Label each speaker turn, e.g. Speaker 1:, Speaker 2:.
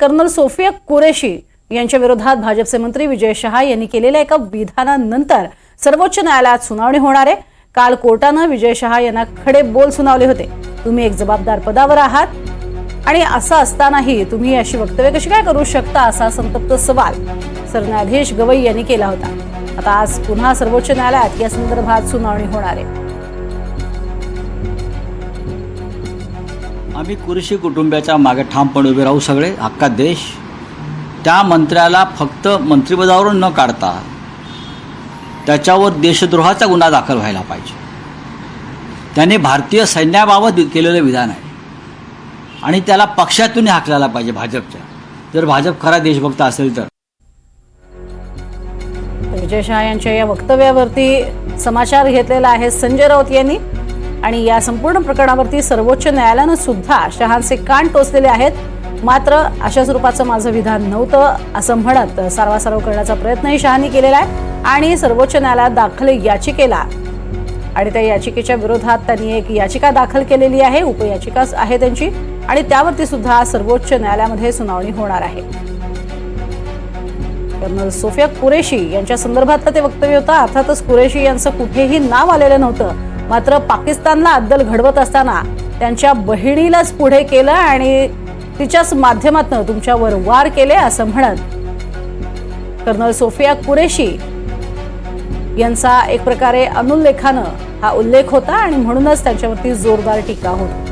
Speaker 1: Colonel Sofia Qureshi यांच्या विरोधात भाजपचे मंत्री विजय शहा यांनी केलेल्या एका विधानानंतर सर्वोच्च न्यायालयात सुनावणी होणार आहे। काल कोर्टाने विजय शहा यांना खडे बोल सुनावले होते। तुम्ही एक जबाबदार पदावर आहात आणि असं असतानाही तुम्ही अशी वक्तव्य कशी काय करू शकता, असा संतप्त सवाल सरन्यायाधीश गवई यांनी केला होता। आता आज पुन्हा सर्वोच्च न्यायालयात या संदर्भात सुनावणी होणार आहे।
Speaker 2: आम्ही कुरेशी कुटुंबाच्या मागे ठामपणे उभे राहू। सगळे हक्कात देश त्या मंत्र्याला फक्त मंत्रिपदावरून न काढता त्याच्यावर देशद्रोहाचा गुन्हा दाखल व्हायला पाहिजे। त्याने भारतीय सैन्याबाबत केलेले विधान आहे आणि त्याला पक्षातून हाकलायला पाहिजे भाजपच्या, जर भाजप खरा देशभक्त असेल तर।
Speaker 1: विजय शहा यांच्या या वक्तव्यावरती समाचार घेतलेला आहे संजय राऊत यांनी आणि या संपूर्ण प्रकरणावरती सर्वोच्च न्यायालयाने सुद्धा शहांचे कान टोचलेले आहेत। मात्र अशा स्वरूपाचं माझं विधान नव्हतं असं म्हणत सारवासारव करण्याचा प्रयत्नही शहांनी केलेला आहे आणि सर्वोच्च न्यायालयात दाखल याचिकेला आणि त्या याचिकेच्या विरोधात त्यांनी एक याचिका दाखल केलेली आहे, उपयाचिका आहे त्यांची, आणि त्यावरती सुद्धा सर्वोच्च न्यायालयामध्ये सुनावणी होणार आहे। कर्नल सोफिया कुरेशी यांच्या संदर्भातलं ते वक्तव्य होतं। अर्थातच कुरेशी यांचं कुठेही नाव आलेलं नव्हतं, मात्र पाकिस्तानला अद्दल घडवत असताना त्यांच्या बहिणीलाच पुढे केलं आणि तिच्याच माध्यमातून तुमच्यावर वार केले असं म्हणत कर्नल सोफिया कुरेशी यांचा एक प्रकारे अनुल्लेखानं हा उल्लेख होता आणि म्हणूनच त्यांच्यावरती जोरदार टीका होती।